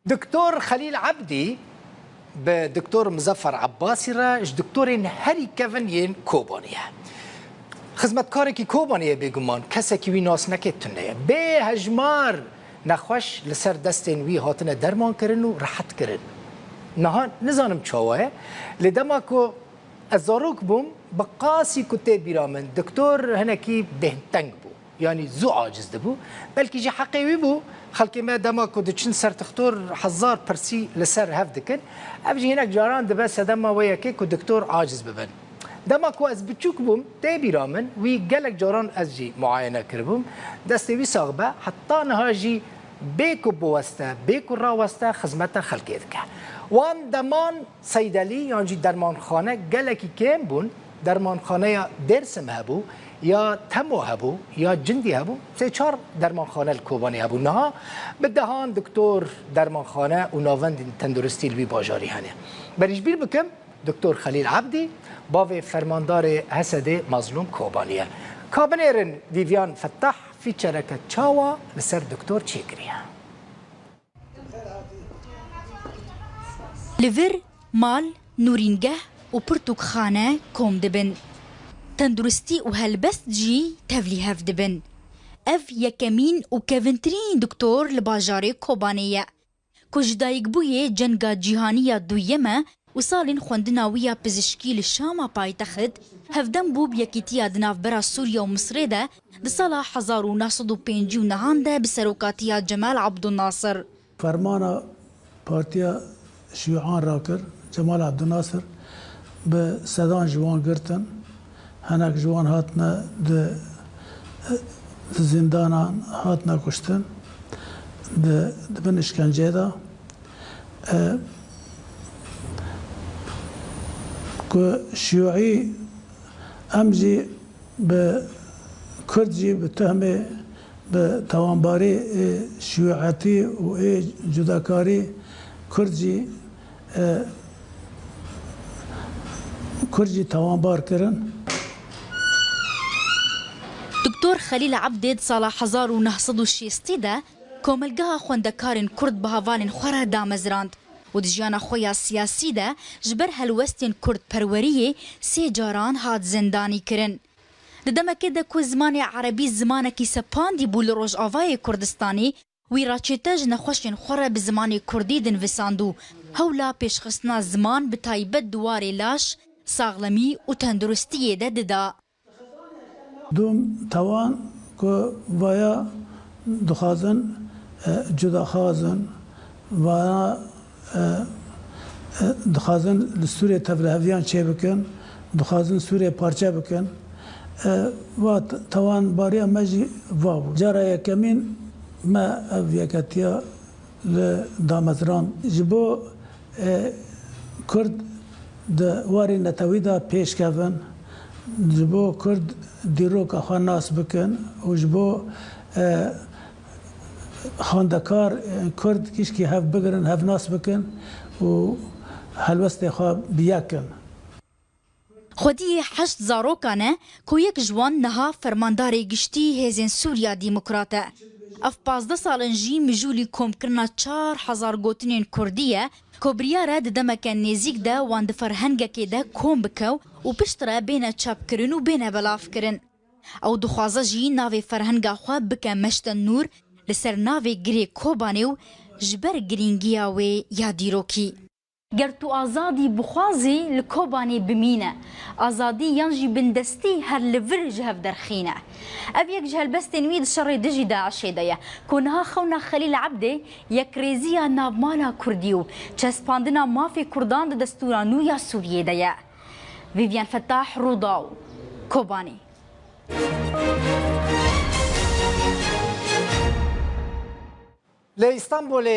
دكتور خليل عبدي بدكتور مظفر عباسي راج دكتورين هری کفنین کوبانیه خدمتکاری که کوبانیه بگمان کسی که وی ناس نکتونه به هجمار نخوش لسر دستین وی هاتنه درمان کرن و راحت کرن نه نزانم چاوه لدما کو ازاروک بوم بقاسی کته بیرامن دکتور هنکی بهتنگ بو يعني زو عاجز دبو بلكي جي حقيقي بو خلكي ما دما كود تشن سر تختور حزار برسي لسر هفدكن ابجي هناك جاران دبس دما ويا كيك دكتور عاجز ببن دما كو از بتشوك بوم تبي رامن وي قالك جاران ازجي معاينه كربوم دستي وي صاغبه حتى نهاجي بيكو بوسته بيكو راوسته خدمته خلقيتك وان دمان صيدلي يعني درمان خانه قالك كيم بون درمان خانه درسم هبو یا تمو هبو یا جندی هبو سه چهار درمانخانه الکوبانی هبو نه بدهان دکتور درمانخانه و ناوند تندرستی الوی باجاری هنه بریش بیر بکم دکتور خلیل عبدی باوی فرماندار حسد مظلوم کوبانیه کابنیرن ویویان فتح فی شرکت چاوا لسر دکتور چیگریه لور مال نورینگه و پرتوکخانه کوم دبن تندرستي وهالبست جي تفلي هف دبن اف يكمين وكفنترين دكتور لباجاري كوبانية كوجدايق بوية جنگا جيهانية دويمة وصالين خوندناوية بزشكي للشامة بايتخد هفدن بوب يكيتيا دناف برا سوريا ومصر ده دسالة 1905 نهانده بسروكاتيا جمال عبد الناصر فرمانا بارتيا شيوعان راكر جمال عبد الناصر بسدان جوان قرتن هناك جوان هاتنا زندان هاتنا کشتن بن اشکنجه دا که شیوعی امجی به کردجی به تهم به توانباری شیوعاتی و جداکاری کردجی توانبار کرن دكتور خليل عبدي صالة 1960 ده كوملگاه خوندکارن کرد بهاوالن خورا دامزراند و دجیانا خویا سیاسی ده جبر هلوستین کرد پروریه سی جاران هات زندانی کرن ددمکه ده که زمان عربی زمانکی سپاندی بول روش آوای کردستانی وی راچتج نخوشین خورا بزمان کردی دن وساندو هولا پیشخستنا زمان بتایبت دوار لاش ساغلمی و تندرستی ده ددا دوم توان که ویا دخازن جدا خازن و دخازن لسوریه تفرهویان چه بکن دخازن سوریه پارچه بکن و توان باریا مجی واو جارا یکمین ما اویکتیا لدامزران جبو کرد دواری نتویدا پیش کفن جبو کرد دیروک آخوان ناس بکن و جبو خاندکار کرد کش که هف بگرن هف ناس بکن و هلوست خواه بیاکن خودی 8 زاروکانه که یک جوان نها فرمانداری گشتی هزین سوریا دیموکراته اف 15 سالن جی مجولی کم کرنا 4000 گوتنین کردیه که بریاره دمکن نزیک ده واند فرهنگه ده کم بکو و پشتره بین چپ کرن و بین بلاف کرن او دخوازه جی ناوی فرهنگه خواه بکن مشت نور لسر ناوی گری کوبانه و جبر گرینگیه و یادیروکی گر تو آزادی بخوازی لکوبانی بمینه آزادی یانجی بندستی هر لور جهف درخینه او یک جهل بس تنوید شر دجی داعشی دایه کنها خونا خلیل عبده یک ریزی نابمالا کردیو چسپاندنا مافی کردان دستورانو یا سوریه دایه ویویان فتح روداو کوبانی لإسطنبول